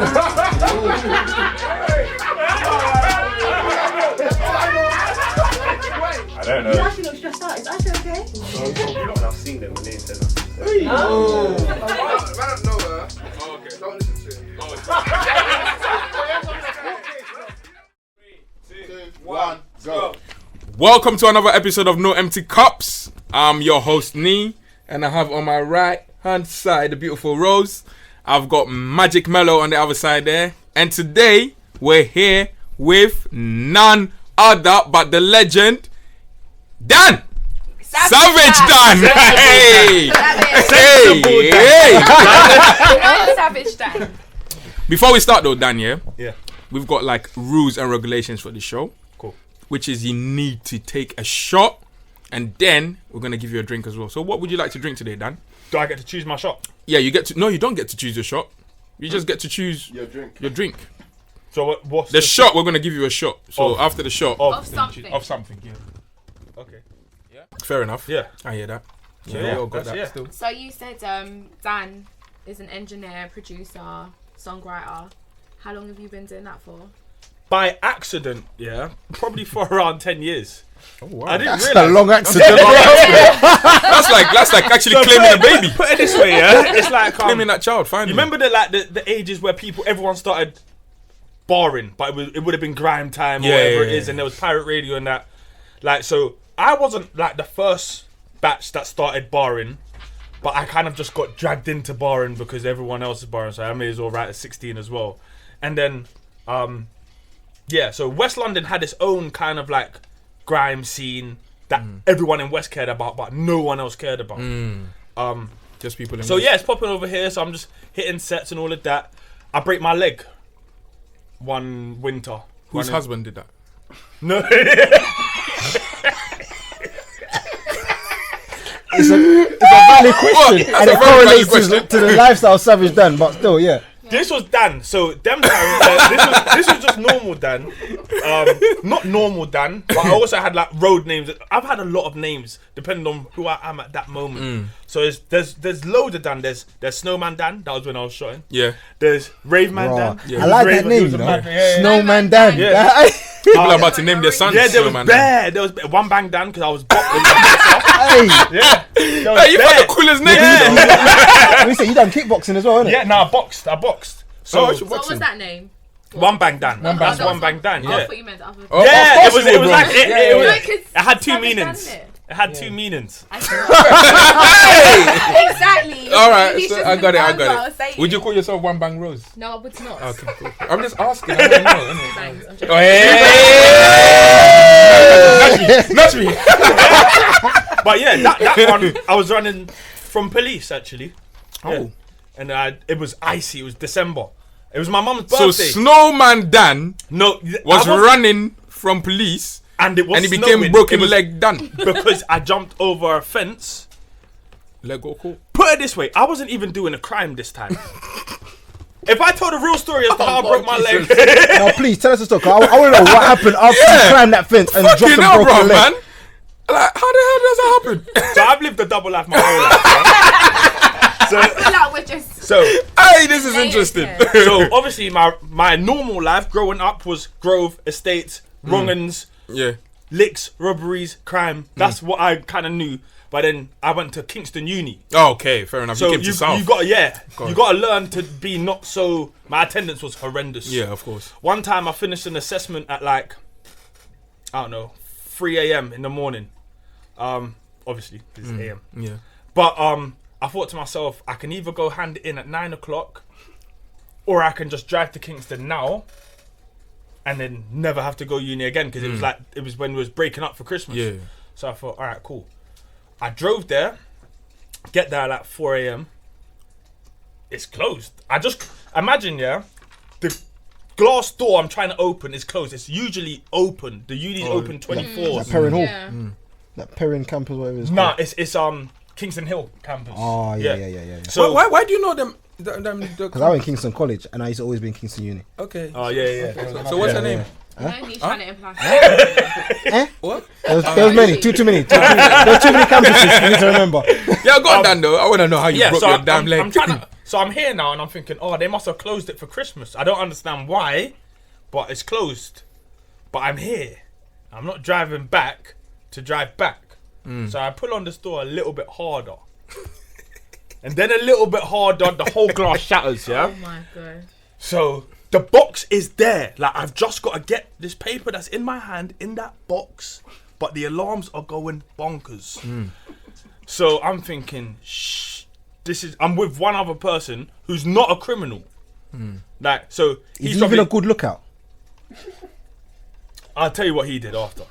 I don't know. You actually look stressed out. Is Asha okay? I've seen them when they said that. I don't know her. Oh, okay. Don't listen to it. 3, 2, 1, go. Welcome to another episode of NoEmptyCups. I'm your host, Nee, and I have on my right hand side the beautiful Rose. I've got Magic Melo on the other side there. And today, we're here with none other but the legend, Dan! Savage Dan! Hey! Hey! Savage Dan. Before we start though, Dan, Yeah. we've got like rules and regulations for the show. Cool. Which is you need to take a shot and then we're going to give you a drink as well. So what would you like to drink today, Dan? Do I get to choose my shot? Yeah, you get to... No, you don't get to choose your shot. You just get to choose Your drink. your drink. So what's The shot, we're going to give you a shot. So Of- after the shot... Of something. Of something, yeah. Okay. Yeah. Fair enough. Yeah. I hear that. So Yeah, we all got that's- that yeah. still. So you said Dan is an engineer, producer, songwriter. How long have you been doing that for? By accident, yeah. Probably for around 10 years. Oh, wow. I didn't That's a realize. long accident. That's like actually claiming a baby. Put it this way, yeah. It's like Claiming that child, finally. you remember the ages where everyone started barring, but it would have been grime time or Yeah, whatever yeah, it is, yeah. and there was pirate radio and that. Like, so I wasn't like the first batch that started barring, but I kind of just got dragged into barring because everyone else is barring, so I may as well write at 16 as well. And then, yeah, so West London had its own kind of like grime scene that everyone in West cared about, but no one else cared about. Just people in So yeah, it's popping over here. So I'm just hitting sets and all of that. I break my leg one winter. Whose Running- husband did that? No. It's a valid question, That's and a it very valid correlates question. to the lifestyle Savage done, but still, yeah. This was Dan. So them times, this was just normal Dan. Not normal Dan, but I also had like road names. I've had a lot of names depending on who I am at that moment. So there's loads of Dan. There's Snowman Dan. That was when I was shooting. Yeah. There's Raveman Raw. Dan. Yeah. I like Rave- that name, he was you a know. mad- yeah. Snowman Dan. Yeah. People are about to name their sons. Yeah, there was Snowman. Bear. There was One Bang Dan because I was boxing. Hey, Yeah. There was Hey, you got Bear. the coolest name. Yeah. we say you done kickboxing as well, innit? Yeah, no, I boxed. So, Oh, So what was that name? One Bang Dan. That's That One was- Bang Dan. I Yeah. thought you meant the other. Oh, Yeah, of it course was. it It was will, like bro. it No, was. 'cause It had two Savage meanings. done it. It had two meanings. Exactly. All right, You so should I got it. I remember what got was it. saying. Would you call yourself One Bang Rose? No, I would not. Okay, cool. I'm just asking. I don't know. innit? Thanks. I'm joking. Oh, hey! Nudge me. But yeah, that one I was running from police actually. Yeah. Oh. And it was icy. It was December. It was my mum's So birthday. Snowman Dan No, was I running from police and it was and he became snowing. broken It was leg Dan. because I jumped over a fence. Leg got caught. Put it this way, I wasn't even doing a crime this time. If I told a real story as to how I broke my leg, Now, please tell us the story. 'Cause I want to know what happened after you climbed that fence and dropped Fucking and hell, broke bro, your leg. man. Like, how the hell does that happen? so I've lived a double life my whole life. I feel like we're just. So Hey, this is interesting. Yeah. So obviously my normal life growing up was Grove, Estates, wrong-uns, Yeah. licks, robberies, crime. That's what I kind of knew. But then I went to Kingston Uni. Oh, okay, fair enough. So you came to South. you got you it. got to learn to be not so. My attendance was horrendous. Yeah, of course. One time I finished an assessment at like I don't know 3 a.m. in the morning. Obviously it's a.m. Yeah. But I thought to myself, I can either go hand it in at 9 o'clock, or I can just drive to Kingston now, and then never have to go uni again because it was when we was breaking up for Christmas. Yeah. So I thought, all right, cool. I drove there, get there at like 4 a.m. It's closed. I just imagine, yeah, the glass door I'm trying to open is closed. It's usually open. The uni's open 24. That Perrin Hall. Yeah. That Perrin campus, whatever it's Nah, called. it's Kingston Hill campus. Oh, yeah. So why do you know them? Because I went Kingston College and I used to always be in Kingston Uni. Okay. oh yeah. So what's her name? You know, he's trying to imply. What? There was many, too many. There were too many campuses you need to remember. Yeah, go on, Dan, though. I want to know how you broke so your damn leg. I'm trying to. So I'm here now and I'm thinking, oh, they must have closed it for Christmas. I don't understand why, but it's closed. But I'm here. I'm not driving back to drive back. So I pull on this door a little bit harder. And then a little bit harder, the whole glass shatters, yeah? Oh my god. So the box is there. Like, I've just got to get this paper that's in my hand in that box. But the alarms are going bonkers. So I'm thinking, shh. I'm with one other person who's not a criminal. Like, so He's probably, even a good lookout. I'll tell you what he did after.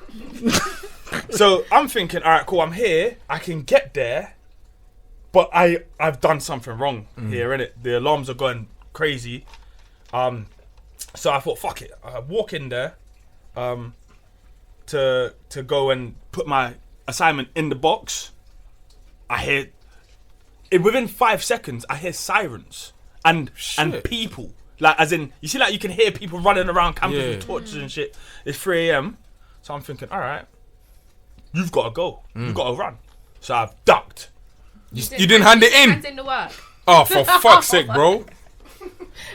So I'm thinking, all right, cool, I'm here. I can get there, but I've done something wrong here, innit? The alarms are going crazy. So I thought, fuck it. I walk in there to go and put my assignment in the box. I hear, within 5 seconds, I hear sirens and people. Like, as in, you see, like, you can hear people running around campus with torches and shit. It's 3 a.m. So I'm thinking, all right, you've got to go. You've got to run. So I've ducked. You didn't hand it in? Hands in the work. Oh, for fuck's sake, bro.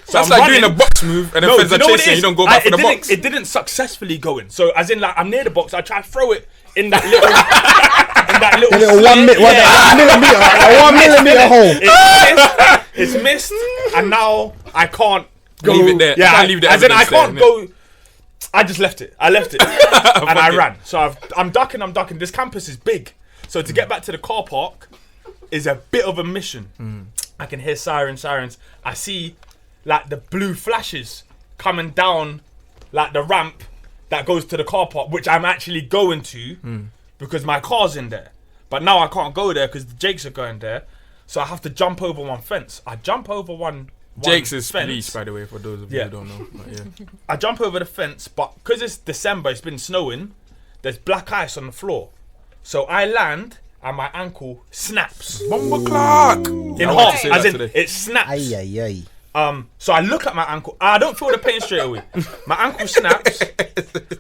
So That's I'm like running. doing a box move and then feds are you know what chasing it you, is? don't go back for the didn't, box. It didn't successfully go in. So, as in, like, I'm near the box. I try to throw it in that little... in that little... A little 1 millimeter hole. It's missed, and now I can't go... Leave it there. Yeah, You can't leave the as in, I evidence there, can't go... I just left it. I left it. And I ran. So I'm ducking. This campus is big. So to get back to the car park is a bit of a mission. I can hear sirens. I see, like, the blue flashes coming down, like, the ramp that goes to the car park, which I'm actually going to because my car's in there. But now I can't go there because the Jakes are going there. So I have to jump over one fence. I jump over one Jakes is fence. police, by the way, for those of you who don't know. But yeah. I jump over the fence, but because it's December, it's been snowing, there's black ice on the floor. So I land and my ankle snaps Bomber clock! in I want to half, say as that in today. it snaps. Ay, ay. So I look at my ankle. I don't feel the pain straight away. My ankle snaps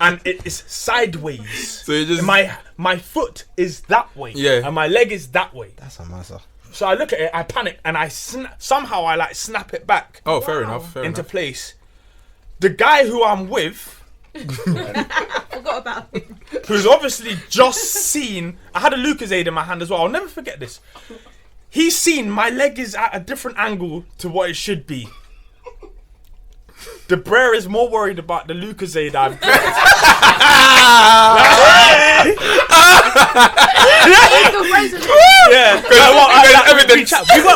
and it is sideways. So you just... My foot is that way, Yeah. and my leg is that way. That's a massa. So I look at it, I panic, and I somehow I like snap it back Oh, fair enough. into place. The guy who I'm with, Forgot about it. who's obviously just seen, I had a Lucozade in my hand as well. I'll never forget this. He's seen my leg is at a different angle to what it should be. The Brer is more worried about the Lucozade I've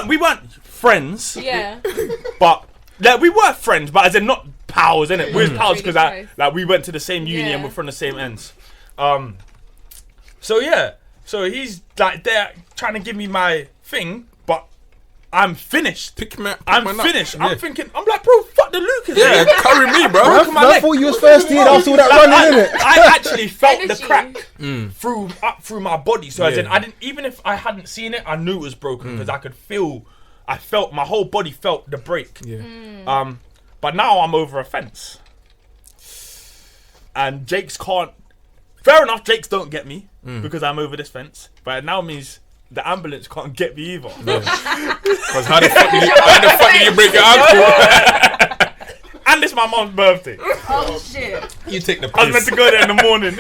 we weren't friends, Yeah. but like, we were friends, but as in not pals, innit? We was pals because Really close. like we went to the same uni and Yeah. we're from the same ends. So yeah, so he's like there trying to give me my thing, but I'm finished. I'm finished. Yeah. I'm thinking, I'm like, bro, fuck the Lucas. Yeah, carry me, bro. Broken my I leg. thought you was first in after all that running, innit? I actually felt the Energy. crack through my body. So as in, Yeah. I didn't, even if I hadn't seen it, I knew it was broken because I felt my whole body felt the break. Yeah. But now I'm over a fence, and Jake's can't. Fair enough, Jake's don't get me because I'm over this fence. But it now means the ambulance can't get me either. Because how the fuck did you break your ankle? And it's my mom's birthday. Oh shit. You take the I was meant piss. to go there in the morning.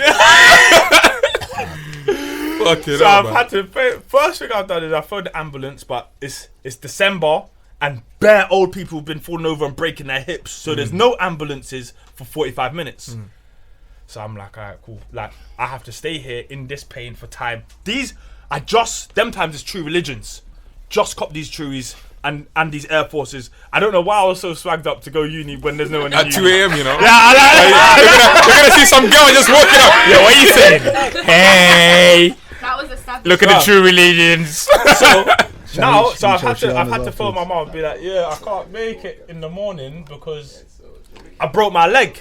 Fuck it So up, I've man. had to. First thing I've done is I phoned the ambulance, but it's December and bare old people have been falling over and breaking their hips, so there's no ambulances for 45 minutes. So I'm like, alright, cool. Like, I have to stay here in this pain for time. Them times is True Religions. Just cop these Truies and these Air Forces. I don't know why I was so swagged up to go uni when there's no one in At 2 uni. a.m., you know? Yeah, You're gonna see some girl just walking up. Yo, what are you saying? Hey, That was established. look at the True Religions. So now, so I've show had us to phone my mom and be like, yeah, I can't make it in the morning because I broke my leg.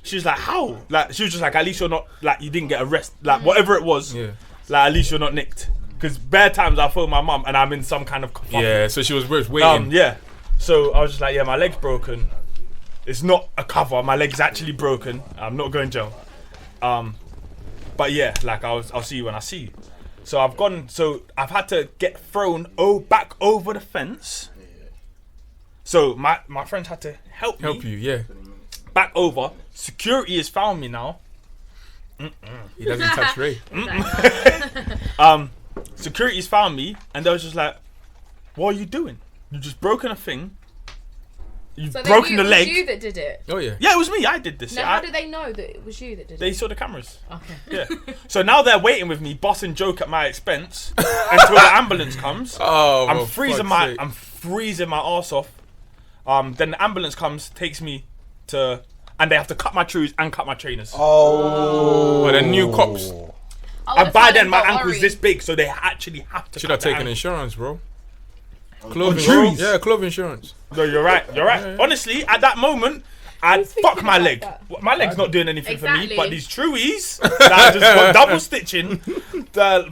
She was like, how? Like, she was just like, at least you're not, like, you didn't get arrested. Like, whatever it was, Yeah. like, at least you're not nicked. Because bare times I phone my mum and I'm in some kind of kerfuffle. Yeah, so she was waiting. Yeah. So I was just like, yeah, my leg's broken. It's not a cover. My leg's actually broken. I'm not going jail. But yeah, like, I'll see you when I see you. So I've had to get thrown back over the fence So my friends had to help Help me you, yeah. back over. Security has found me now. He doesn't touch Ray. Security's found me, and they was just like, "What are you doing? You just broken a thing. You've So broken the it was leg." you that did it. Oh yeah. Yeah, it was me. I did this. Now, I- how did they know that it was you that did They it? saw the cameras. Okay. Yeah. So now they're waiting with me, busting joke at my expense until the ambulance comes. Oh, I'm for freezing fuck's sake. I'm freezing my arse off. Then the ambulance comes, takes me to, and they have to cut my shoes and cut my trainers. Oh. But the new cops Oh, And that's by fine, then my don't ankle's worry. this big, so they actually have to. should cut have the taken ankle. insurance, bro. On Clove shoes? Yeah, clove insurance. No, you're right. You're right. Honestly, at that moment, I'd Who's fuck thinking my about leg. that? My leg's not doing anything for me, Exactly. but these truies that I just got double stitching,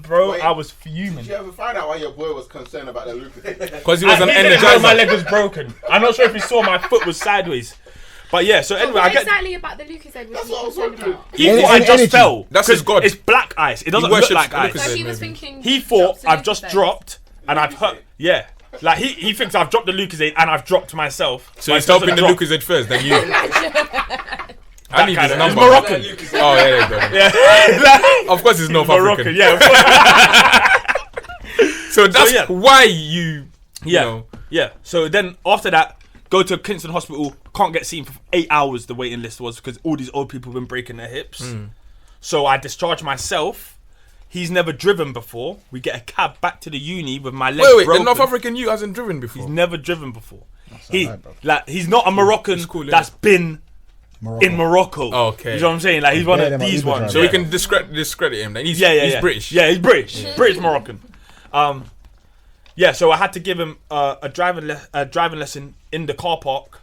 bro, Wait. I was fuming. Did you ever find out why your boy was concerned about the Lucas? Because he was an He didn't know my energizer. leg was broken. I'm not sure if he saw my foot was sideways. But yeah, so anyway, What I get. exactly about the Lucas aid was That's he what I was concerned wondering. about? He Any- thought I any just energy. fell. That's his 'cause god. It's black ice. It doesn't look worships like the ice. Lucas So aid. he was maybe. thinking. He thought drops the I've just Lucas aid. dropped and I've hurt. Yeah. Like he thinks I've dropped the Lucozade and I've dropped myself. So but he's it doesn't helping the drop. Lucas at first, then you. I need kind his of- number. It's Moroccan. Oh, yeah, there you go. Yeah. Of course, he's North Moroccan. African. Yeah. So that's yeah. why you Yeah. know. Yeah. So then after that, go to Kingston Hospital. Can't get seen for 8 hours. The waiting list was because all these old people have been breaking their hips. So I discharged myself. He's never driven before. We get a cab back to the uni with my leg Wait, broken. the North African you hasn't driven before. He's never driven before. alright, bro. He's not a Moroccan It's cool, yeah. that's been Morocco. in Morocco. Oh, okay. You know what I'm saying? Like he's one Yeah, of them are these Uber ones. drivers. So yeah. we can discredit him. Then he's yeah. British. Yeah, he's British. British Moroccan. Yeah. So I had to give him a driving lesson in the car park,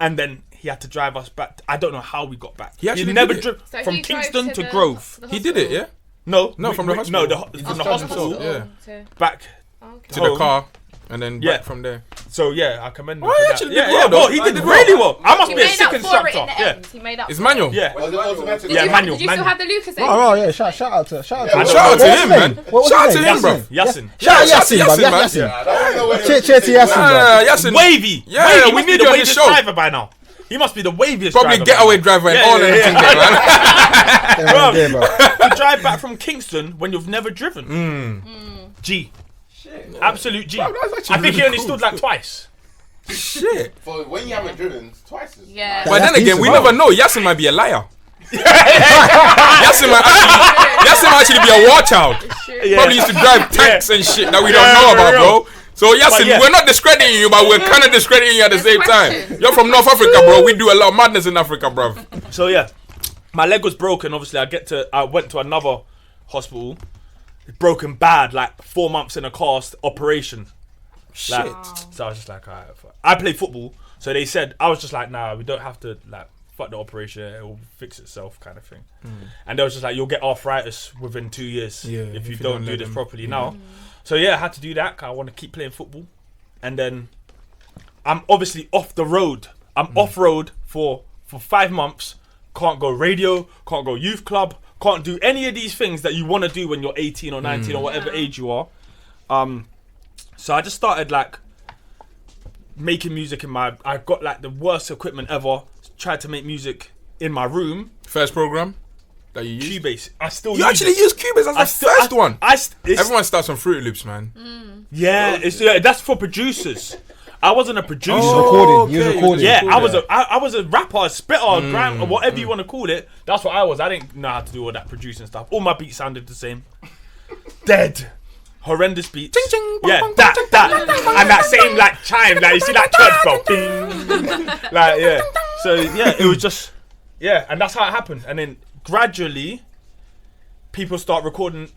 and then he had to drive us back. I don't know how we got back. He actually never did it. drove So from he drove Kingston to the- Grove. the He did it, hospital. yeah. No, from the hospital. No, from the discharged hospital himself, yeah. back. Okay. To the home. car, and then Yeah. back from there. So yeah, I commend him. Oh, for he that. actually did yeah, well, yeah, though. well, he He did did really well. I must He be a made sick up for it instructor. in the Yeah, end. He made up. It's for manual. yeah. Was it automatic? Yeah, manual. Did you still have the Lucas aid? Oh, yeah, shout out to Yeah, Shout him. out to What's him, his man. name? What's Shout out his to name? him, bro. Yasin. Shout out Shout out to Yasin, Yasin, man. man. Yasin. I don't know where Cheer to Yasin, bro. Yasin. Wavy. Yeah, Wavy. we He must need be you the on the waviest show. driver by now. He must be the waviest Probably driver. getaway by now. driver and Yeah, all yeah, everything yeah. there, man. Yeah, man, there, bro. To drive back from Kingston when you've never driven. G. Absolute G. Bro, that's actually I think he really only cool. stood like twice. For when you haven't driven, twice as Yeah. But then That's again, decent, we bro. never know. Yasin might be a liar. Yasin might actually be a war child. Probably used to drive tanks and shit that we don't know about, bro. So Yasin, yeah. we're not discrediting you, but we're kind of discrediting you at the same time. questions. You're from North Africa, bro. We do a lot of madness in Africa, bro. So yeah, my leg was broken. Obviously, I went to another hospital. Broken bad, like 4 months in a cast operation. Shit. Like, so I was just like, alright. Fuck. I play football, so they said I was just like, nah, we don't have to like fuck the operation. It will fix itself, kind of thing. And they was just like, you'll get arthritis within 2 years Yeah, if you don't do let this them- properly now. So yeah, I had to do that. 'Cause I want to keep playing football, and then I'm obviously off the road. I'm off road for 5 months. Can't go radio. Can't go youth club. Can't do any of these things that you want to do when you're 18 or 19 or whatever age you are. So I just started like making music I got like the worst equipment ever. Tried to make music in my room. First program that you used. Cubase. I still You use actually it. use Cubase as the first one. It's, Everyone starts on Fruit Loops, man. that's for producers. I wasn't a producer. recording. You was recording. Yeah, Cool, I was a rapper, a spitter, grime, or whatever you want to call it. That's what I was. I didn't know how to do all that producing stuff. All my beats sounded the same. Dead. Horrendous beats. Ching, ching, bong, Yeah, bong, that. ching, And that same like chime, like you see that church bell. Ding. Like, yeah. So yeah, it was just, yeah, and that's how it happened. And then gradually, people started recording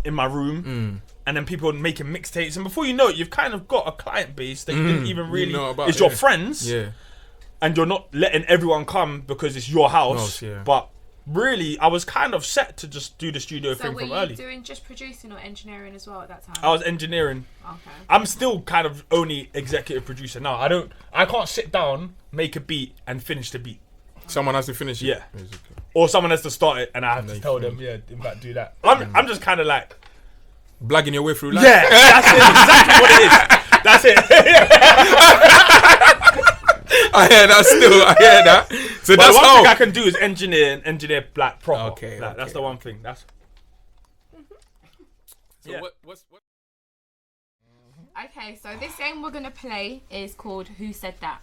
in my room. And then people making mixtapes, and before you know it, you've kind of got a client base that you didn't even really. know about, it's your yeah. friends, Yeah. and you're not letting everyone come because it's your house. House, yeah. But really, I was kind of set to just do the studio So thing were from you early. doing just producing or engineering as well at that time? I was engineering. Okay. I'm still kind of only executive producer now. I can't sit down, make a beat, and finish the beat. Someone has to finish it. Yeah. Basically. Or someone has to start it, and I have they to tell finish. them, yeah, in fact, do that. I'm just kind of like. Blagging your way through life. Yeah, that's it, exactly what it is. That's it. I hear that still. I hear that. So But that's one thing I how. can do is engineer like proper. Okay, Like, that's okay. the one thing. That's So Yeah. what's Okay, so this game we're going to play is called Who Said That?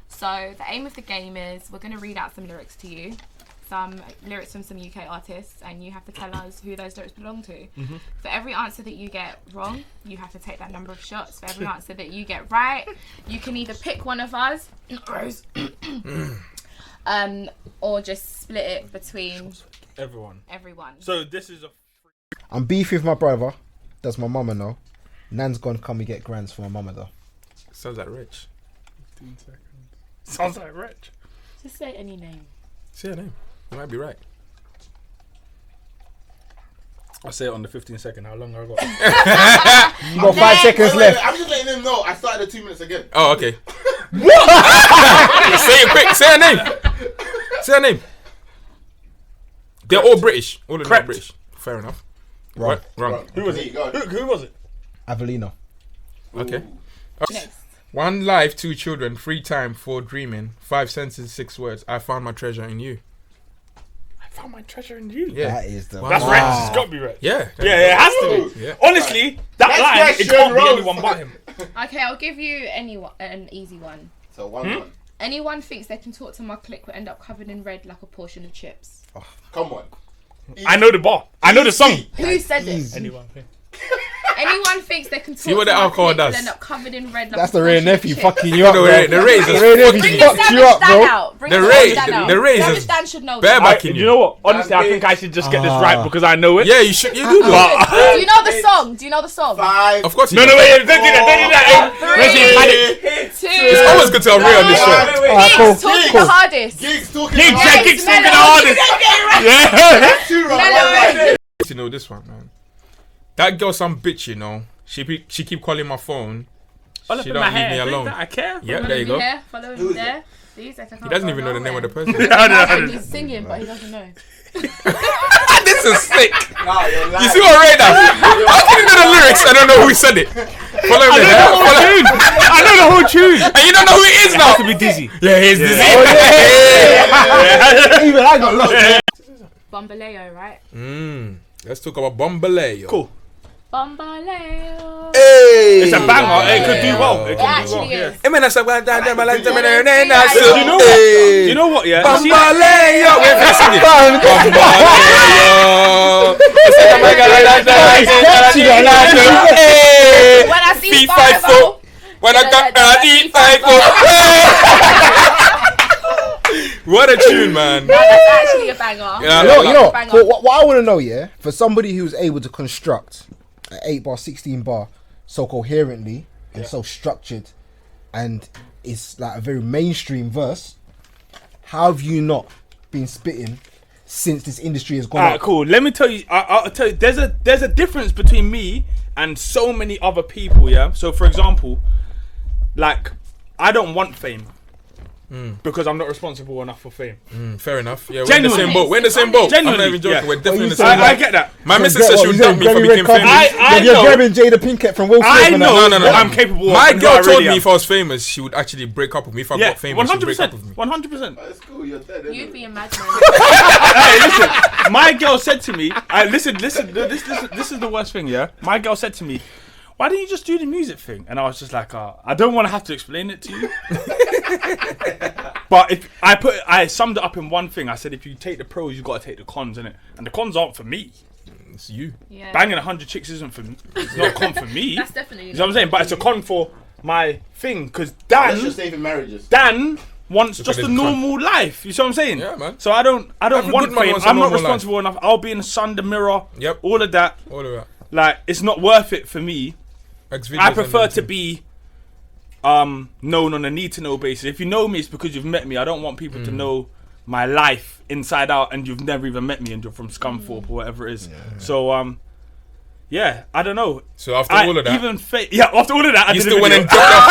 So the aim of the game is we're going to read out some lyrics to you. Some lyrics from some UK artists, and you have to tell us who those lyrics belong to. For every answer that you get wrong, you have to take that number of shots. For every answer that you get right, you can either pick one of us, or just split it between everyone. everyone. So this is a. I'm beefing with my brother. Does my mama know? Nan's gone. Come we get grands for my mama though. Sounds like Rich. 15 seconds. Sounds like rich. Just say any name. Say your name. You might be right. I'll say it on the 15 second. How long I got? You got 5 seconds left. I'm just letting him know. I started at 2 minutes again. Oh, okay. Say it quick. Say a name. Say a name. They're all British. All of them are Correct. British. Fair enough. Wrong. What? Wrong. Who was There it? you go. Who was it? Avelino. Okay. Next. 1 life, 2 children, 3 time, 4 dreaming, 5 sentences, 6 words. I found my treasure in you. I found my treasure in you. Yeah. That is the. Wow. That's Wow. rich. It's got to be rich. Yeah. Yeah, it has to be. Yeah. Honestly, that Next line, it question, can't be Rose. anyone but him. Okay, I'll give you an easy one. So 1-1. Anyone thinks they can talk to my clique will end up covered in red like a portion of chips. Come on. I know the bar. I know the song. Who said this? Anyone? Anyone thinks they can talk See what to the my alcohol clique will does. end up covered in red like That's a the real portion of nephew chips. fucking you up, The bro. Ray- the Rays The is real Bring nephew the fucked you Savage up, Dan bro. out. Bring The the Ray- Savage Dan out. the Rays Savage is Dan should know bare this. backing You know what? Honestly, I think I should just get this right because I know it. Yeah, you should. You do know. But Do you know the song? Do you know the song? 5. Of course. You no, do. wait, don't do that. Let's see, panic. It's Two. always good to have Ray on this show. Alright, cool. Gigs talking the hardest. Gigs talking Gigs, about yeah, it. gigs talking the Melo. hardest. Yeah. 2 Melo. rounds. You know this one, man. That girl, some bitch. You know, she keep calling my phone. All up She in don't my leave me hair. alone. I care. Yeah, Follow there you him go. there, follow him there. See, so He doesn't even know the name of the person. And he's singing, but he doesn't know. This is sick. Nah, you're lying. You see what Ray does? How can you know the lyrics? I don't know who said it. Follow me. I know the whole tune. And you don't know who it is now. To be dizzy. Yeah, he's this. Even I got lost. Bombaleo, right? Let's talk about Bombaleo. Cool. Bombaleo. Hey. It's a banger. It could do well. It It can do actually well. Yeah. is. You You know what? You know what? Yeah. You see- Bombaleo. Wait, let's sing it. Bombaleo. Hey. When I see Feet Five 5'4". When I got eat 5'4". What a tune, man. That's actually a banger. Yeah, You know, Banger. for what I want to know, yeah, for somebody who's able to construct an 8-bar, 16-bar so coherently and so structured, and it's like a very mainstream verse, how have you not been spitting since this industry has gone Alright, up? cool. Let me tell you. I'll tell you. There's a difference between me and so many other people. Yeah. So for example, like I don't want fame because I'm not responsible enough for fame. Fair enough. Yeah, we're in the Genuinely. same boat. We're in the same boat. I'm not Genuinely, even joking. yeah. We're definitely in the What same you boat. I get that. My missus said she would You dump me for very becoming red famous. carpet. I You're know. grabbing Jada Pinkett from Will Smith. I and know. that. No. what I'm capable of. My and who girl I told really me am. if I was famous, she would actually break up with me. If I Yeah, got famous, she'd break up with me. 100%. It's cool, you're dead. You'd be imagining. Hey, listen. My girl said to me, listen. This is the worst thing. Yeah. My girl said to me, "Why don't you just do the music thing?" And I was just like, I don't want to have to explain it to you. But if I summed it up in one thing. I said, if you take the pros, you got to take the cons, innit? And the cons aren't for me. It's you. Yeah. Banging 100 chicks isn't for me. It's not a con for me. That's definitely. You know what I'm saying? But it's a con for my thing because Let's just Dan save in marriages. wants Look just at a this normal life. You see what I'm saying? Yeah, man. So I don't Every want good man fame. wants a I'm not normal responsible enough. I'll be in the sun, the mirror, Yep. all of that. All of that. Like it's not worth it for me. Xvideos I and prefer to everything. be known on a need to know basis. If you know me, it's because you've met me. I don't want people to know my life inside out and you've never even met me and you're from Scunthorpe or whatever it is. So yeah, I don't know. So after all of that, even after all of that, I you did still a went and video. dropped that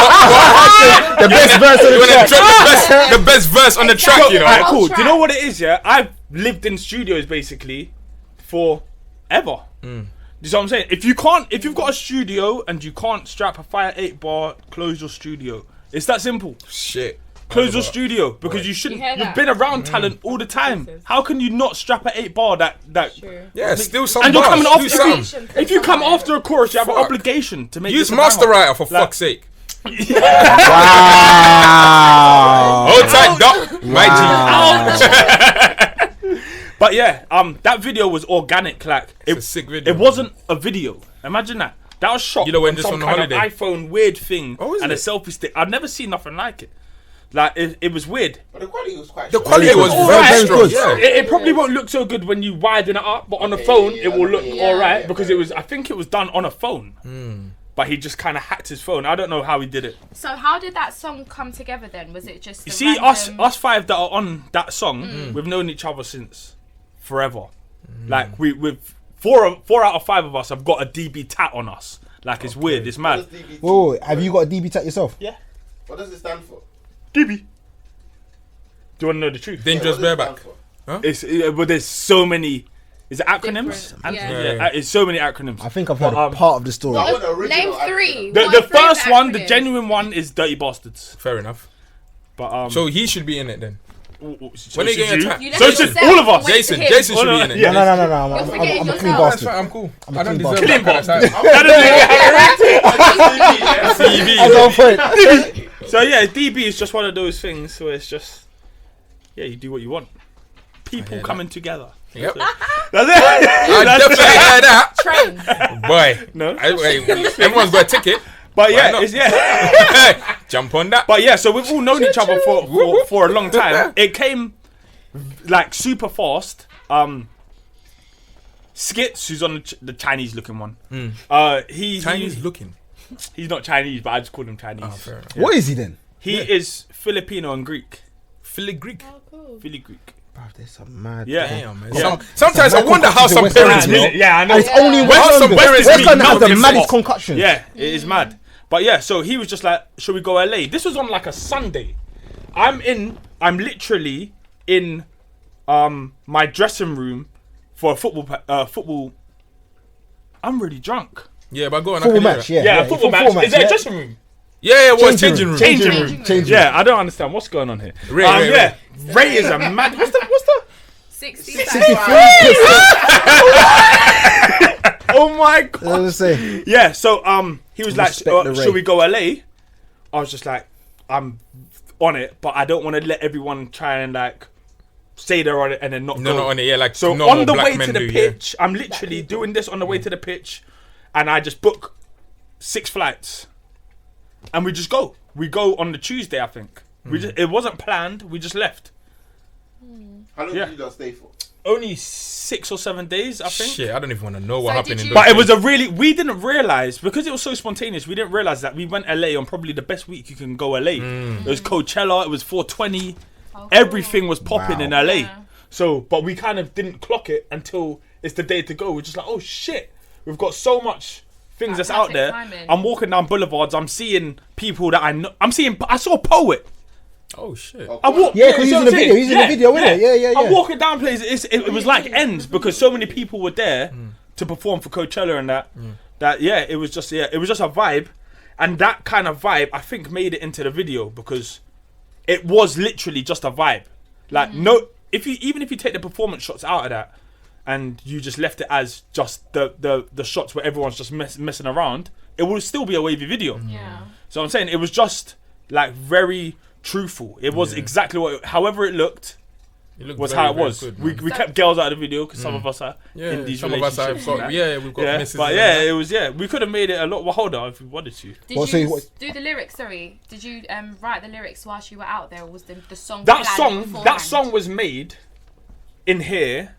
hot The best verse of You the went and track. dropped the best verse on the track, you know. Alright, cool. track. Do you know what it is? Yeah, I've lived in studios basically forever. You see what I'm saying? If you've got a studio and you can't strap a fire 8-bar, close your studio. It's that simple. Shit. Close your studio because you shouldn't. You hear You've that? been around talent all the time. How can you not strap an 8-bar that? True. Yeah, still some And you're bars. coming Do after. something. If you come after a chorus, you have an Fuck. obligation to make. Use this a Master banger. Writer for fuck's sake. Wow. Hold tight, Doc. My G. But yeah, that video was organic. Like It's a sick video. It wasn't a video. Imagine that. That was shot. You know when on just some on kind holiday? of iPhone weird thing Oh, is and it? a selfie stick. I've never seen nothing like it. Like it was weird. But the quality was quite The strong. quality was all very right. strong. Good. Yeah. It probably won't look so good when you widen it up, but on a phone it will look all right because it was. I think it was done on a phone. But he just kind of hacked his phone. I don't know how he did it. So how did that song come together then? Was it just You a see, random... us five that are on that song, we've known each other since forever. Like we've four out of 5 of us have got a DB tat on us. Like it's weird, it's What mad. does DBT? Whoa, have you got a DB tag yourself? Yeah, What does it stand for? DB. Do you want to know the truth? Dangerous What does it bareback. stand for? But there's so many. Is it acronyms? Different, yeah. Yeah. It's so many acronyms. I think I've heard But, a part of the story. I want the original Name acronym. 3. The What are 3 first one, the acronyms? genuine one, is Dirty Bastards. Fair enough. But So he should be in it then. so when they should get you. attacked. You So left should yourself all of us. and went to him. Jason should Oh, be no, in it. yeah. No. I'm You're a forgetting clean yourself. That's bastard. right, I'm cool. I'm a I don't clean deserve bastard. that kind of time. That doesn't- TV. That's on point. So yeah, DB is just one of those things where it's just, yeah, you do what you want. People hear coming together. Yep. That's it. I That's definitely it. heard that. Trends. Boy. No. Everyone's got a ticket. But Why yeah, not? it's yeah. Jump on that. But yeah, so we've all known each other for a long time. It came like super fast. Skits, who's on the Chinese looking one. Chinese looking. He's not Chinese, but I just call him Chinese. Oh, fair enough. What is he then? He is Filipino and Greek. Philly Greek. Philly Greek. Bruv, there's some mad. Yeah. Damn, man. Yeah. Sometimes I Some wonder how some West Ham parents meal. meet. Yeah, I know. And it's only Yeah. West Some London. parents West meet London have the nuts. maddest concoctions. Yeah, it is mad. But yeah, so he was just like, should we go LA? This was on like a Sunday. I'm literally in my dressing room for a football. I'm really drunk. Yeah, but go on. I Football can hear match, that. yeah. Yeah, a football match. Is it a dressing room? Yeah, it was Changing changing room. room. Changing Changing room. Changing Yeah, I don't understand what's going on here. Ray. Yeah, Ray is a mad. What's the? 65. Oh my god. That's what I'm saying. Yeah, so he was like, Respect the Ray. should we go LA? I was just like, I'm on it, but I don't want to let everyone try and like say they're on it and then not No, go. not on it. Yeah, like So normal on the black way men to the do, pitch, I'm literally doing this on the way to the pitch, and I just book 6 flights, and we just go. We go on the Tuesday, I think. It wasn't planned. We just left. How long Yeah. did you guys stay for? Only 6 or 7 days, I Yeah. think. Shit, I don't even want to know what So happened did in you- those But it was days. a really, we didn't realize because it was so spontaneous. We didn't realize that we went LA on probably the best week you can go LA. It was Coachella. It was 420. Everything was popping in LA. Yeah. So, but we kind of didn't clock it until it's the day to go. We're just like, oh shit, we've got so much things that's out perfect there. timing. I'm walking down boulevards. I'm seeing people that I know. I saw a poet. Oh shit. Oh, I walk. Yeah, 'cause he's you know in what the I'm video, saying? he's in the video, innit? Yeah. I'm walking down places. It was like ends because so many people were there to perform for Coachella and that. That it was just a vibe, and that kind of vibe I think made it into the video because it was literally just a vibe. Like even if you take the performance shots out of that, and you just left it as just the shots where everyone's just messing around, it will still be a wavy video. Yeah. So I'm saying it was just like very truthful. It was exactly however it looked You look was very, how it very was. good, we man. kept girls out of the video because some of us are Yeah, in these some of us relationships. have got. and that. Yeah, we've got Yeah, misses. but and yeah, that. it was we could have made it a lot. Well, hold on, if we wanted to. Did Well, so you what- do the lyrics? Sorry, did you write the lyrics whilst you were out there, or was the song? That planned song, beforehand? that song was made in here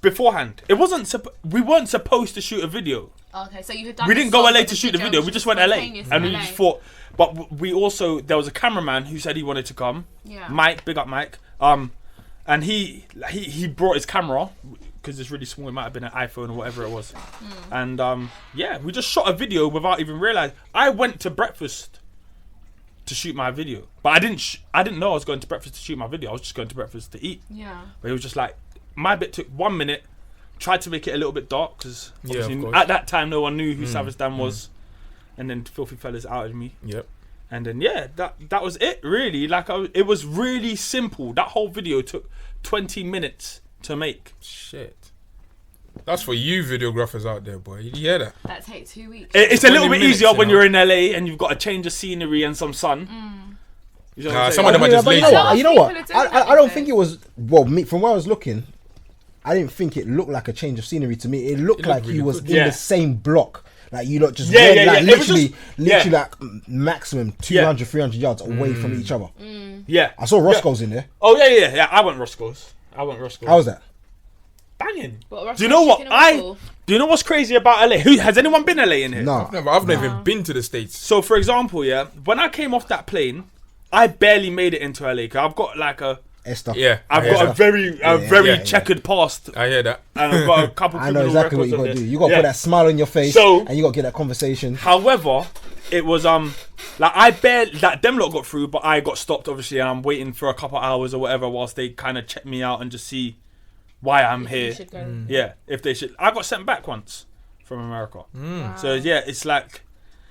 beforehand. It wasn't. We weren't supposed to shoot a video. Okay, so you had done. We the didn't go song, LA but to the shoot the video. was We just went LA, spontaneous and in we LA. just thought. But we also there was a cameraman who said he wanted to come. Yeah. Mike, big up Mike. And he brought his camera because it's really small. It might have been an iPhone or whatever it was. And we just shot a video without even realizing. I went to breakfast to shoot my video, but I didn't know I was going to breakfast to shoot my video. I was just going to breakfast to eat. Yeah. But it was just like my bit took 1 minute. tried to make it a little bit dark because Yeah, of course. at that time no one knew who Savage Dan was, and then Filthy Fellas outed me. Yep. And then that was it really. Like it was really simple. That whole video took 20 minutes to make. Shit. That's for you videographers out there, boy. You hear that? That takes 2 weeks. It's a little 20 bit minutes, easier you when know? you're in LA and you've got a change of scenery and some sun. You know what Nah, I'm some saying? of them are just but lazy. you know what? People are doing I don't that think it was. Well, me, from where I was looking, I didn't think it looked like a change of scenery to me. It looked like really you was good. in Yeah. the same block. Like you lot just Yeah, went yeah, like yeah. It was literally just- like maximum 200, 300 yards away from each other. Yeah. I saw Roscoe's in there. Oh yeah. I went Roscoe's. How was that? Banging. What, Do you know what chicken and waffle? Do you know what's crazy about LA? Has anyone been LA in here? No. I've never even been to the States. So for example, yeah, when I came off that plane, I barely made it into LA because I've got like Esther. Yeah. I've I hear got a that. very yeah. checkered past, I hear that. and I've got a couple. I know criminal exactly what records you on got to there. do. You got to Yeah. put that smile on your face, So- and you got to get that conversation. However, it was like I barely like them lot got through, but I got stopped obviously, and I'm waiting for a couple hours or whatever whilst they kind of check me out and just see why I'm You here. should go. Yeah, if they should. I got sent back once from America. So yeah, it's like,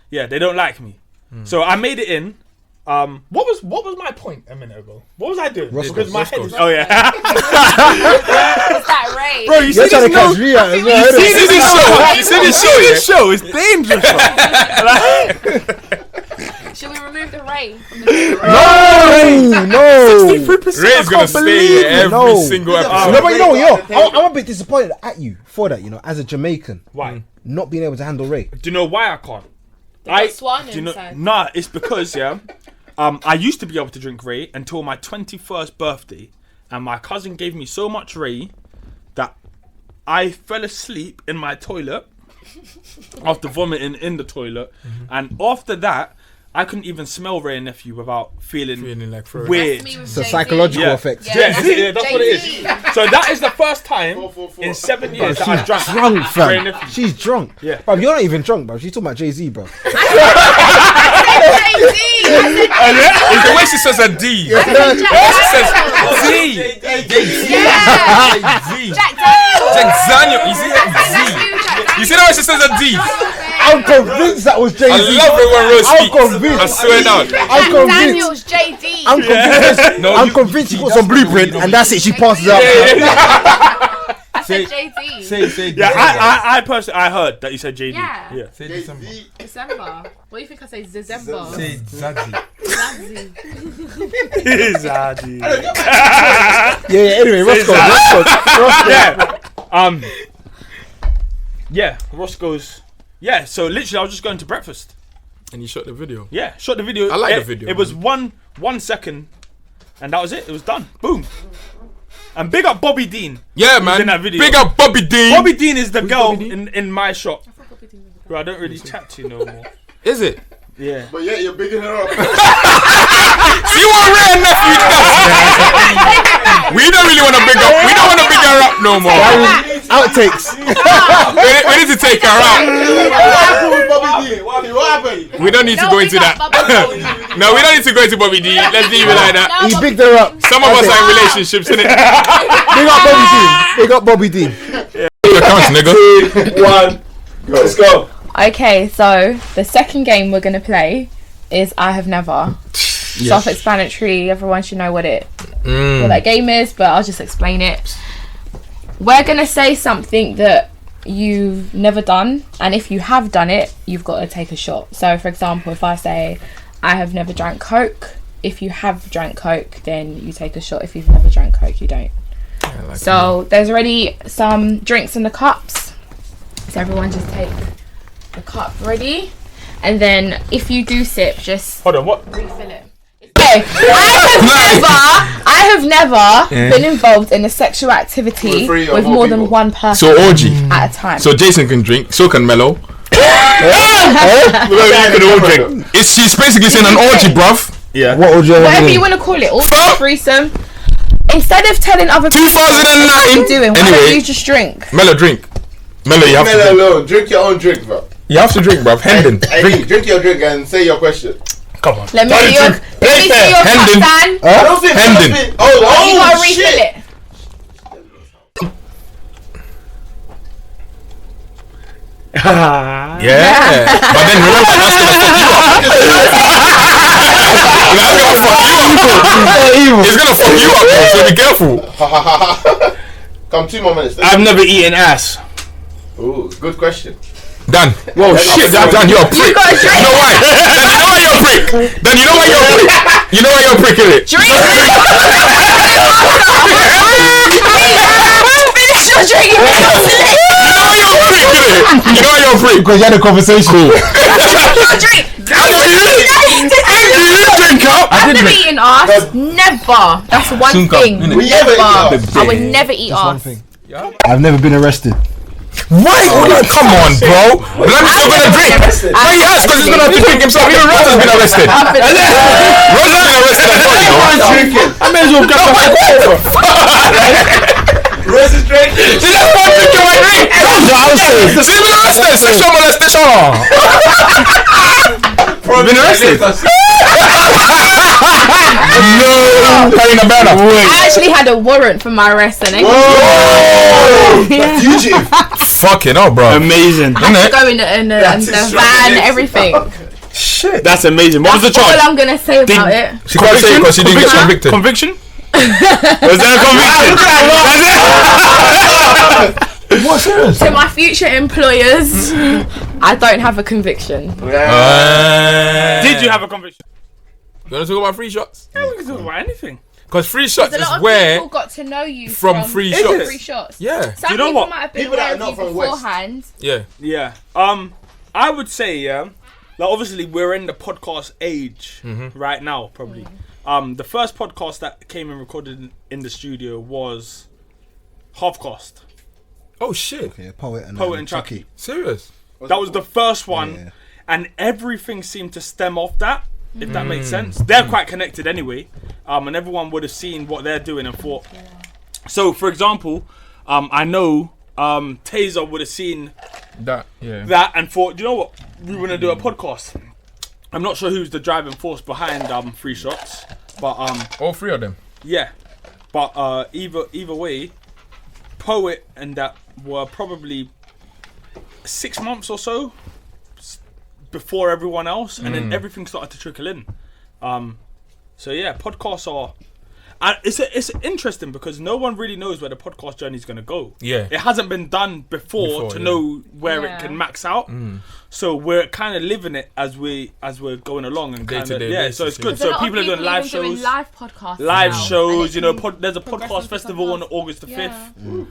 yeah, they don't like me. So I made it in. What was my point a minute ago? What was I doing? Roscoe's. Because my head Roscoe's. is, oh yeah. It's that Ray. Bro, you see You're this trying to catch no, me out as well, you innit? see this show? You see this show? yeah? This show is dangerous. Should we remove the Ray from the No. Ray's gonna stay here every No. single episode. You know, but you know, yo, I'm a bit disappointed at you for that. You know, as a Jamaican, Why? not being able to handle Ray. Do you know why I can't? got Swan do you know, inside. nah, it's because I used to be able to drink Ray until my 21st birthday, and my cousin gave me so much Ray that I fell asleep in my toilet after vomiting in the toilet, and after that, I couldn't even smell Ray and Nephew without feeling like throwing weird. It's a psychological Yeah. effect. Yeah, that's what it is. Jay-Z. So that is the first time 444. in 7 years She's that I drank drunk, Ray and fam. Nephew. She's drunk. Yeah. Bro, you're not even drunk, bro. She's talking about Jay-Z, bro. Jay-Z. It's the way she says a D. She says D. Yeah. Z. Jack Daniels. Jack Daniel. You see That's that? you, Jack Z. You Daniels. see that way she says a D? I'm convinced that was Jay-Z. I love it when Rose I'm speaks. convinced. I swear down. I'm Jack convinced. Daniels, JD. I'm convinced. No, I'm you- convinced she got some blueprint, and that's it. She passes out. I said JD. Say Yeah, I personally I heard that you said JD. Yeah. Yeah. Say December. December. What do you think I say? December. Say Zadzi. Zazie. Yeah. Anyway, Roscoe. Yeah, Roscoe's. Yeah, so literally I was just going to breakfast. And you shot the video. Yeah, shot the video. I like the It- video, It was one second, and that was it. It was done. Boom. And big up Bobby Dean. Yeah, Who's man. in that video. Big up Bobby Dean. Bobby Dean is the girl Bobby Dean? in my shop. Bro, I don't really chat to you no more. Is it? Yeah. But yeah, you're bigging her up. See what Ray and Nephew does? We don't really want to big up. We don't want to big her up no more. Outtakes. We need to take her out. What happened? We don't need to go into that. No, we don't need to go into Bobby D. Let's leave it like that. He bigged her up. Some of us Okay. are in relationships, innit? Big up Bobby Dean. Your counts, nigga. One. Let's go. Okay, so the second game we're going to play is I Have Never. Self-explanatory. Everyone should know what that game is, but I'll just explain it. We're going to say something that you've never done, and if you have done it, you've got to take a shot. So, for example, if I say I have never drank Coke, if you have drank Coke, then you take a shot. If you've never drank Coke, you don't. So there's already some drinks in the cups. So everyone just take the cup ready, and then if you do sip, just Hold on, what? refill it. Okay, I have never been involved in a sexual activity With three or with more more than people. one person So orgy. at a time. So Jason can drink. So can Melo. You can all drink. She's basically saying an orgy, bruv. Yeah. What would you Whatever do? you want to call it, also Fuck. threesome. Instead of telling other people 2009. what you're doing, why don't Anyway. you just drink? Melo, drink. Melo, you have to Melo drink. alone. Drink your own drink, bro. You have to drink, bruv. Hendon. Hey, drink your drink and say your question. Come on. Let me see your, drink. let me see your cup, Hendon. Dan. I don't think Hendon. You gotta refill shit. it. Yeah. But then remember, that's gonna fuck you up. It's gonna fuck you up, bro, so be careful. Come 2 more minutes. I've never eaten ass. Ooh, good question. Dan. Whoa, shit. Dan, you're a prick. You know why? Dan, you know why you're a prick? You know why you're a prick, innit? Finish your drink. You know why you're a prick, innit? You know why you're a prick? Because you had a conversation. Your drink. I've never eaten ass. Never. That's one thing. We never eat ass. I would never eat One ass. thing. I've never been arrested. Why? Come on, bro. Lam's still gonna drink. Why he has? Because he's gonna have to drink himself. Even Rose has been arrested. Rose has been arrested as well, you know. I may as well grab Rose is drinking. See, that's one drink you might drink. She's been arrested. Sexual molestation. Been arrested. No. Carrying a banner. I actually had a warrant for my arrest and Fugitive. Fucking hell, bro. Amazing. I had to go in the van, everything. Shit. That's amazing. What was the That's all charge? I'm gonna say about it. She can't say it because she didn't get convicted. Conviction? Was there a conviction? What, serious? To my future employers, I don't have a conviction. Did you have a conviction? You want to talk about free shots? Yeah, we can talk about anything. Because free shots A lot is of where people got to know you from free shots. free shots. Yeah. Some you know people what? might have been People that aware are of not you from West. beforehand. Yeah. Yeah. I would say, yeah, like obviously we're in the podcast age right now, probably. The first podcast that came and recorded in the studio was Halfcast. Oh shit. Yeah, Poet and Chucky. Serious? That was the first one, Yeah. and everything seemed to stem off that. If that makes sense, they're quite connected anyway, and everyone would have seen what they're doing and thought. So, for example, I know Taser would have seen That. Yeah. that and thought, you know what, we want to do a podcast. I'm not sure who's the driving force behind Free Shots, but All three of them. yeah, but either way, Poet and that were probably 6 months or so before everyone else, and then everything started to trickle in. So yeah, podcasts are. And it's interesting because no one really knows where the podcast journey is going to go. Yeah. It hasn't been done before to know where it can max out. So we're kind of living it as we're going along and kind of Day-to-day So it's basis, good. There's a So lot of people are doing live even doing shows, live podcasts, live now, shows. and You it know, can there's a progress podcast into festival on something else. August the 5th.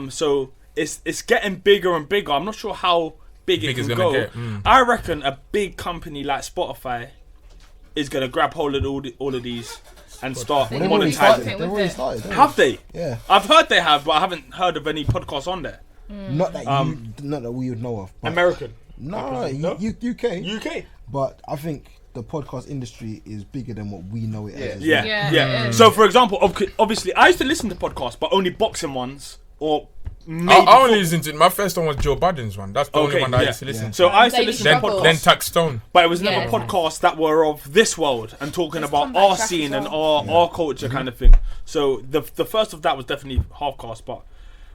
Yeah. So it's getting bigger and bigger. I'm not sure how big it it's can gonna go. get. I reckon a big company like Spotify is gonna grab hold of all of these and start They've already monetizing. started. They've already started. Have they? Yeah. I've heard they have, but I haven't heard of any podcasts on there. Not that not that we would know of. But American, no, No? UK. UK. But I think the podcast industry is bigger than what we know it as. Yeah, Yeah, yeah. it is. So, for example, obviously, I used to listen to podcasts, but only boxing ones or maybe. I only listened to my first one was Joe Budden's one. That's the only one I used to listen to. So I used to Daily listen to Struggle. podcasts. Then Tax Stone. But it was never Yeah. podcasts that were of this world and talking about Combat our Track scene as and well. our culture kind of thing. So the first of that was definitely Halfcast, but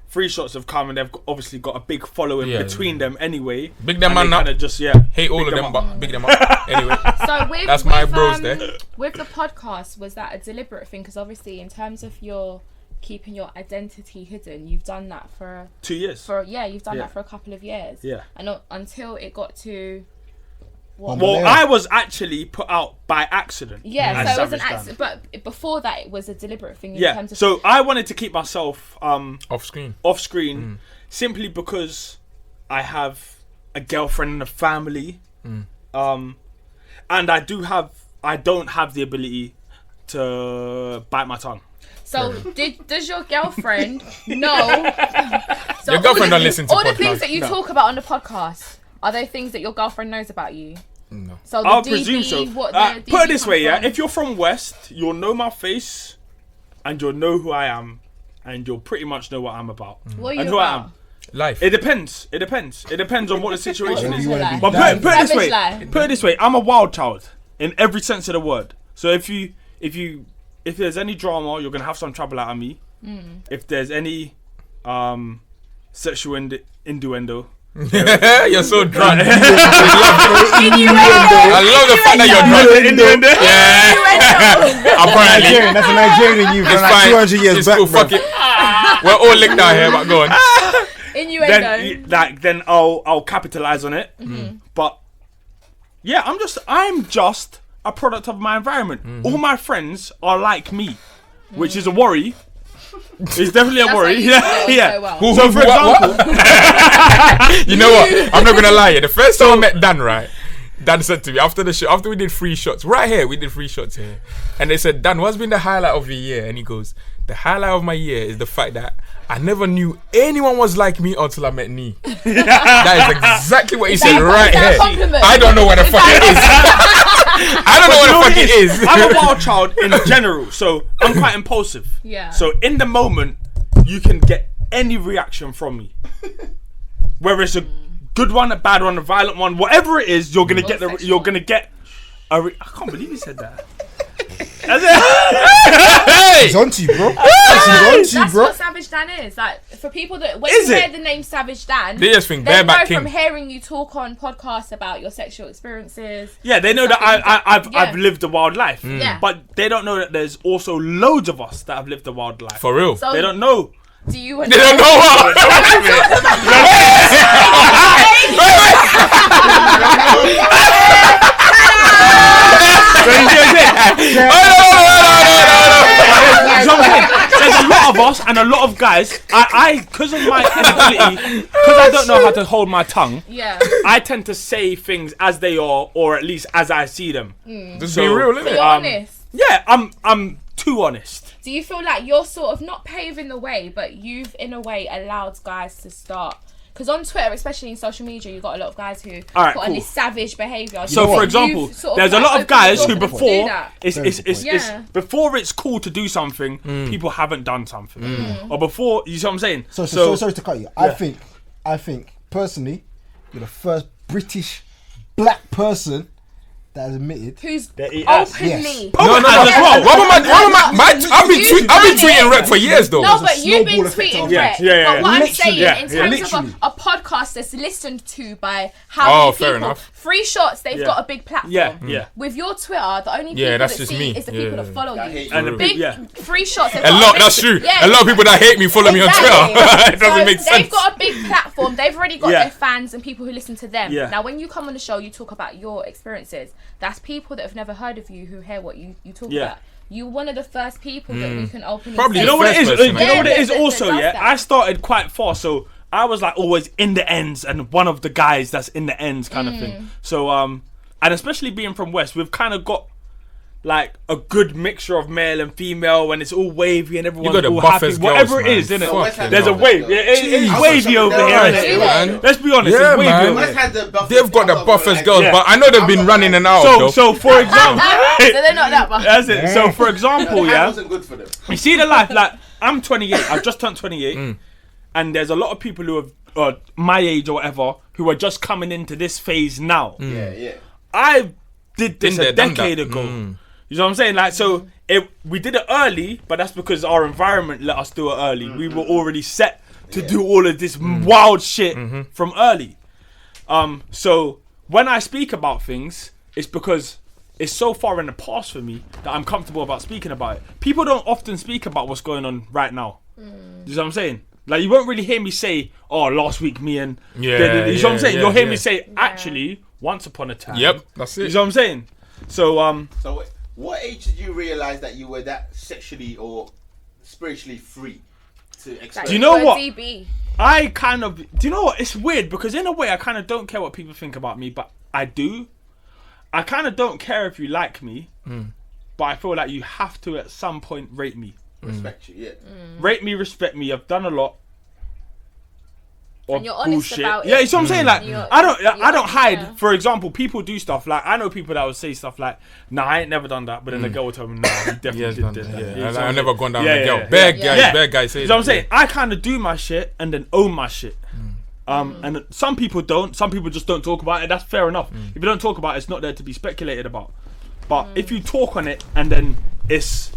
Free Shots have come and they've obviously got a big following Yeah, between them anyway. Big them And man they up. kinda just Hate all big of them, up. but big them up. Anyway, So with, That's my with, bros there. With the podcast, was that a deliberate thing? Because obviously, in terms of your keeping your identity hidden, you've done that for 2 years. you've done Yeah. that for a couple of years. Yeah. And until it got to. What? Well, Yeah. I was actually put out by accident. Yeah, as so it was an Savage accident, but before that, it was a deliberate thing in Yeah. terms of. So I wanted to keep myself off screen. off screen simply because I have a girlfriend and a family, and I don't have the ability to bite my tongue. So does your girlfriend know? So Your girlfriend don't listen to all the podcasts. things that you talk about on the podcast. Are they things that your girlfriend knows about you? No. So the I'll DB, presume so. What Put the it this DB way, yeah. comes If you're from West, you'll know my face, and you'll know who I am, and you'll pretty much know what I'm about. from, what are you And who I about? am. Life. It depends. It depends on what the situation Whatever is. you wanna be But done. Put it this way. Savage life. Put it this way. I'm a wild child in every sense of the word. So if there's any drama, you're gonna have some trouble out of me. If there's any sexual innuendo, You're so drunk. I Innuendo. love the fact that you're drunk. Yeah. Apparently. Nigerian, that's a Nigerian you from It's like fine. 200 years It's back. cool. bro. Fuck it. We're all licked out here, but go on. Innuendo. Then I'll capitalize on it. But yeah, I'm just a product of my environment. All my friends are like me, which is a worry. It's definitely a That's worry. why you Yeah, do it yeah. so well. So for example, You know what? I'm not gonna lie. The first time I met Dan, right? Dan said to me after the show, after we did 3 shots, right here, we did 3 shots here, and they said, Dan, what's been the highlight of your year? And he goes, the highlight of my year is the fact that I never knew anyone was like me until I met Nee. That is exactly what he said right is that a here. compliment? I don't know what the fuck it is. I don't know what the fuck it is. I'm a wild child in general, so I'm quite impulsive. Yeah. So in the moment, you can get any reaction from me, whether it's a good one, a bad one, a violent one, whatever it is, you're gonna get the. You're gonna get. I can't believe he said that. He's onto you, bro. He's That's onto you, bro. what Savage Dan is. Like for people that when Is you it? hear the name Savage Dan, They just think they bareback know from king. hearing you talk on podcasts about your sexual experiences. Yeah, they know that I've lived a wild life. Yeah. But they don't know that there's also loads of us that have lived a wild life. For real. So They don't know. do you? They don't know what. There's a lot of us and a lot of guys. I because of my inability, because I don't know how to hold my tongue, Yeah. I tend to say things as they are, or at least as I see them. Just So- be real, So innit? you're honest. Yeah, I'm too honest. Do you feel like you're sort of not paving the way, but you've in a way allowed guys to start? Because on Twitter, especially in social media, you've got a lot of guys who Alright, put on cool. this savage behaviour. So, for example, there's a lot of guys who before it's Yeah. before it's cool to do something, people haven't done something, or before you see what I'm saying. So sorry to cut you. I think personally, you're the first British black person that has admitted. who's They eat ass. openly. No. I've been tweeting rec for years though. No, but you've been snowball effect tweeting of- rec. Yeah, yeah, But what I'm Literally, saying, yeah, in yeah. terms Literally. of a podcast that's listened to by how Oh, many fair people, enough. 3 shots, they've Yeah. got a big platform. Yeah. With your Twitter, the only people Yeah, that's that just see me. is the people Yeah. that follow you. And the Big yeah. 3 shots. they've A got lot, big- that's true. Yeah, A lot of people that hate me follow me on Exactly. Twitter. It doesn't So make sense. They've got a big platform. They've already got Yeah. their fans and people who listen to them. Yeah. Now, when you come on the show, you talk about your experiences. That's people that have never heard of you who hear what you talk Yeah. about. You're one of the first people that we can openly Probably say. You know what it is? First person, You know what it is Yeah, that also, does yeah? that. I started quite fast, so I was like always in the ends and one of the guys that's in the ends kind of thing. So and especially being from West, we've kind of got like a good mixture of male and female, and it's all wavy and everyone's got the all happy. buffest Whatever girls, it is, man. innit? Fucking There's a hell. wave. Yeah, it's wavy over here, Christ, innit? man. Let's be honest, Yeah, it's wavy man. over West here. had the buffest. They've got the buffest girls, Yeah. but I know they've been running and out. though. So for example, So they're not that much. that's it. So for example, That yeah. wasn't good for them. You see the life, like I'm 28. I've just turned 28, and there's a lot of people who have my age or whatever who are just coming into this phase now. Yeah. I did this Been there, a done decade that. ago. You know what I'm saying? Like, so we did it early, but that's because our environment let us do it early. We were already set to do all of this wild shit from early. So when I speak about things, it's because it's so far in the past for me that I'm comfortable about speaking about it. People don't often speak about what's going on right now. You know what I'm saying? Like, you won't really hear me say, "Oh, last week me and..." Yeah, you know what I'm saying? yeah, You'll hear yeah. me say, "Actually, once upon a time." Yep, that's You it. know what I'm saying? So So, what age did you realize that you were that sexually or spiritually free to express? Do you know You're a what? DB. I kind of, do you know what? It's weird because in a way I kind of don't care what people think about me, but I do. I kind of don't care if you like me, but I feel like you have to at some point rate me. respect you? Yeah. Rate me, respect me. I've done a lot. And you're honest about it. Yeah, you know what I'm saying? Like, You're- I don't you're- hide. yeah. For example, people do stuff like, I know people that would say stuff like, "Nah, I ain't never done that," but then the girl will tell me, "No, he definitely Yes, did done that." that. You know Yeah, what I'm I've never gone down Yeah, with a girl. yeah, Bad yeah. guys, Yeah. bad guys say You know what I'm that. saying? I kind of do my shit and then own my shit. And some people don't. Some people just don't talk about it. That's fair enough. If you don't talk about it, it's not there to be speculated about. But if you talk on it and then it's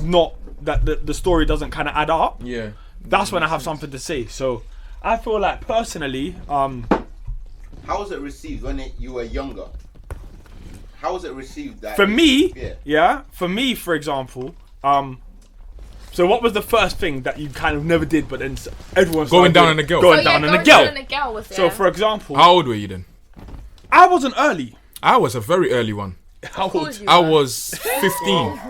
not that the story doesn't kind of add up, Yeah. that's when I have something to say. So I feel like personally, How was it received when you were younger? How was it received? That for me, yeah. for me, for example, so what was the first thing that you kind of never did, but then everyone Going started down doing? on a girl. Going down on a girl. Was So for example, How old were you then? I wasn't early. I was a very early one. How old? I was 15.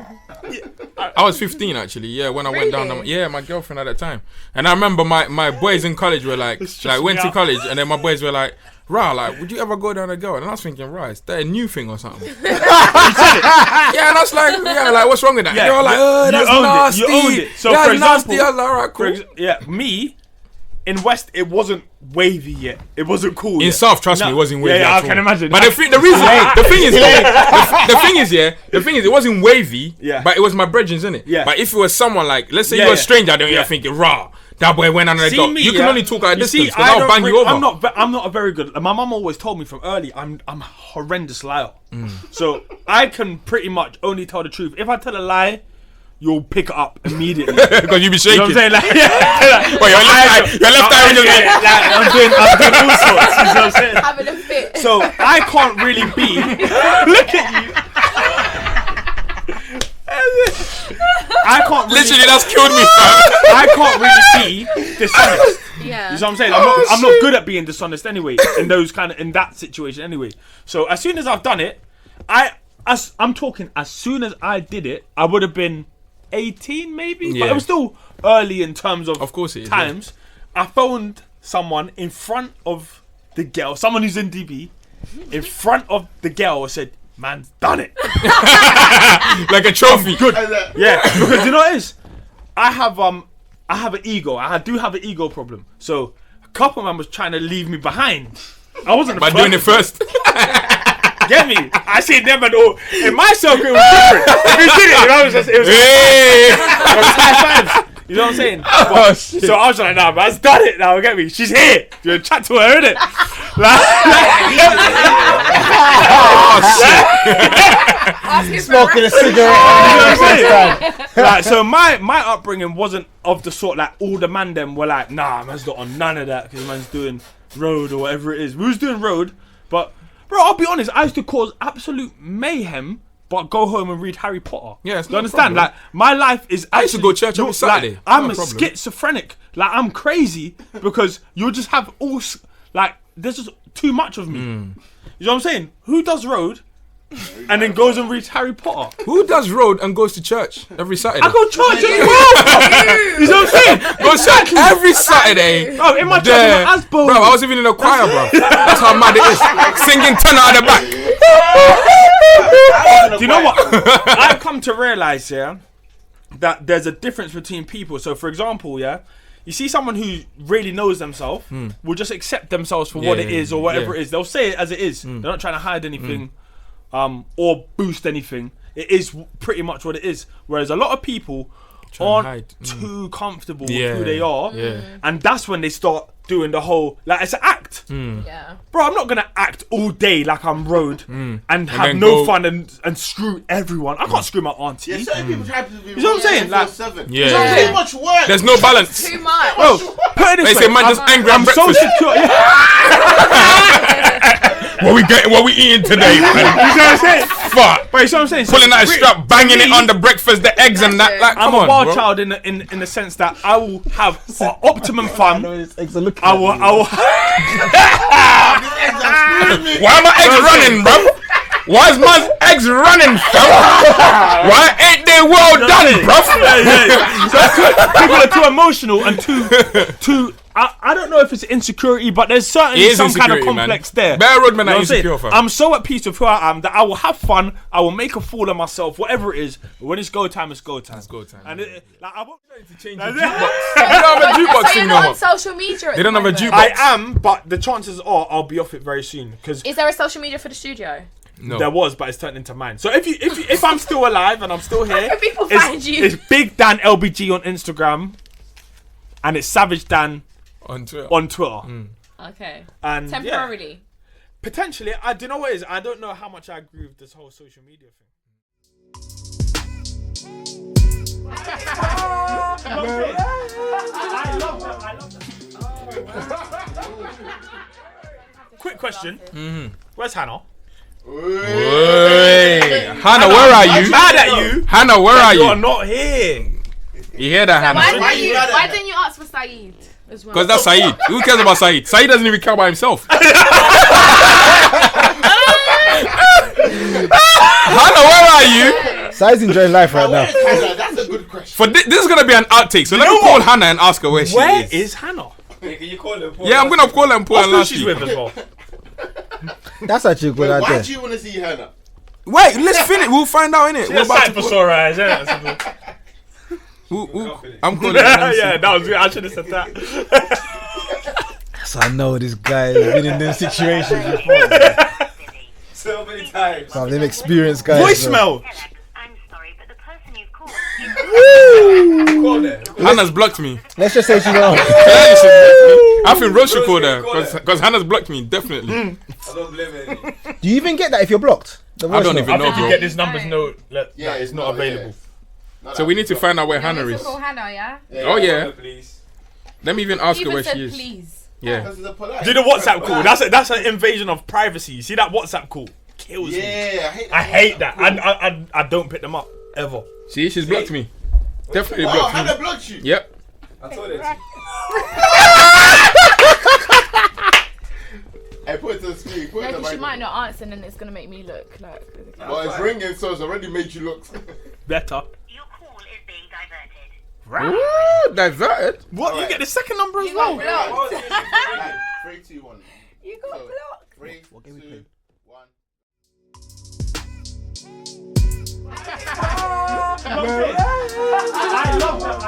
I was 15 actually, yeah, when I went down my girlfriend at that time. And I remember my boys in college were like went to college, and then my boys were like, "Rah, like, would you ever go down a girl?" And I was thinking, "Rah, is that a new thing or something?" Yeah, and I was like, what's wrong with that? Yeah, You're like, that's nasty. You owned it. So that's for example, nasty. I was like, alright, cool. Me in West, it wasn't wavy yet. It wasn't cool. In yet. South, trust me, it wasn't wavy. Yeah, at I can all. imagine. But the thing is, it wasn't wavy. Yeah. But it was my brethrens, innit? Yeah. But if it was someone like, let's say Yeah, you're a yeah. stranger, then you're Yeah. thinking, "Rah, that boy went on a girl." Me, You can only talk at a You distance see, because I'll bang you over. I'm not a very good. My mum always told me from early, I'm a horrendous liar. Mm. So I can pretty much only tell the truth. If I tell a lie, you'll pick it up immediately. Because you be You shaking. know what I'm saying? Like, Well, your left eye was just like, I'm doing all sorts. You know what I'm saying? having a fit. So I can't really be. Look at you. I can't really. literally, that's killed me, fam. I can't really be dishonest. Yeah. You know what I'm saying? I'm not good at being dishonest anyway. In that situation anyway. So as soon as I've done it, I'm talking. As soon as I did it, I would have been 18 maybe, but Yeah. it was still early in terms of course it is, times. I phoned someone in front of the girl, someone who's in DB, in front of the girl, said, "Man's done it." Like a trophy. Good. Yeah, because you know what it is? I have an ego. I do have an ego problem. So a couple man was trying to leave me behind. I wasn't the By first. doing it first. Get me? I see them and all. In my circle, it was different. If you did it, it was Hey. high fives. You know what I'm saying? Oh, shit. So I was like, nah, man's done it now. Get me? She's here. You chat to her, innit? Smoking a cigarette. Like, so my upbringing wasn't of the sort like all the man them were like, nah, man's not on none of that because man's doing road or whatever it is. We was doing road, but bro, I'll be honest, I used to cause absolute mayhem, but go home and read Harry Potter. Yeah, it's you no understand? problem. Like my life is. I used to go to church every Saturday. Like, I'm No a problem. schizophrenic. Like I'm crazy because you'll just have like there's just too much of me. Mm. You know what I'm saying? Who does road? And then goes and reads Harry Potter. Who does road and goes to church every Saturday? I go to church as well. You know what I'm saying? Go to church every Saturday. Oh, in my church, There. I'm Asbo. Bro, I was even in a choir, bro. That's how mad it is. Singing tenor at the back. Do you know what? I've come to realize, yeah, that there's a difference between people. So, for example, yeah, you see someone who really knows themselves will just accept themselves for what it is or whatever it is. They'll say it as it is. They're not trying to hide anything or boost anything. It is pretty much what it is. Whereas a lot of people aren't too comfortable with who they are. Yeah. And that's when they start doing the whole, like, it's an act. Yeah. Bro, I'm not going to act all day like I'm road and have then no go- fun and screw everyone. I can't screw my auntie. Yeah, certain people try to be. You know what I'm saying? Like, 24/7. Yeah. It's Yeah. too much work. There's no balance. Too much. Bro, put it this They way. say man just angry at I'm so breakfast. secure. Yeah. What we eating today, man? You know what I'm saying? Fuck. But you know what I'm saying? So Pulling out a re- strap, banging for it me, on the breakfast, the eggs and that. Like, I'm come a on, wild bro. child in the sense that I will have optimum fun. I will. Why are my eggs running, bro? Why is my eggs running, fam? Why ain't they well done, bro? So people are too emotional and too. I don't know if it's insecurity, but there's certainly It is some kind of insecurity, man. complex there. Bare roadmen You know are what I'm saying? insecure, fam. I'm so at peace with who I am that I will have fun. I will make a fool of myself, whatever it is. But when it's go time, it's go time. It's go time. And like, I won't Change That's the it. jukebox. They don't have a jukebox So thing you're no not more. on social media. They don't have a jukebox. I am, but the chances are I'll be off it very soon because Is there a social media for the studio? No. there was, but it's turned into mine. So if I'm still alive and I'm still here, can people it's, find you? it's Big Dan LBG on Instagram, and it's Savage Dan On Twitter. on Twitter. Okay. And yeah, Temporarily. potentially, I do you know what it is. I don't know how much I agree with this whole social media thing. I love that. Quick question. Mm-hmm. Where's Hannah? Hey. Hannah, where are I'm you? mad at you. Hannah, where are You are you? not here. You hear that, Why Hannah? didn't you? mad at Why that? didn't you ask for Saeed as well? Because that's Saeed. Who cares about Saeed? Saeed doesn't even care about himself. Hannah, where are you? Sai's enjoying life right now. Hannah, that's a good question. For this is gonna be an outtake, so let me call Hannah and ask her where she Where is. is Hannah? Can you call him? Yeah, I'm gonna call her and put her Who last she's week. with as well. That's actually a good Why idea. do you want to see Hannah? Wait, let's finish. We'll find out innit. We're That's about sight to for sore eyes, isn't it? I'm calling her. Let me see. Yeah, that was good. I should have said that. So I know this guy has been in them situations before. So many times. So them experienced guys. Voicemail. I'm sorry, but the person you've called Call her. Hannah's blocked me. Let's just say she won't. I think Rose should call her because Hannah's blocked me definitely. I don't blame her. Do you even get that if you're blocked? The I don't voicemail? even I know, think you bro. get this number's no. Yeah, It's not available. So we need to find out where Hannah is. Call Hannah, yeah. Oh yeah. Please. Let me even ask her Even where said she is. please. Yeah. Do the WhatsApp call. That's an invasion of privacy. You see that WhatsApp call kills me. Yeah, I hate that. I don't pick them up ever. See, she's blocked me. Definitely Oh, blocked Hannah me. blocked you. Yep. I told her. Hey, put it to the screen. Put it No, to the because she might microphone. not answer, and then it's gonna make me look like. Well, it's ringing, so it's already made you look. Better. your call is being diverted. Ooh, diverted. What? You Alright. get the second number as You got well. blocked. Right, 3, 2, 1. You got So, blocked. 3, 2, 1. I love that.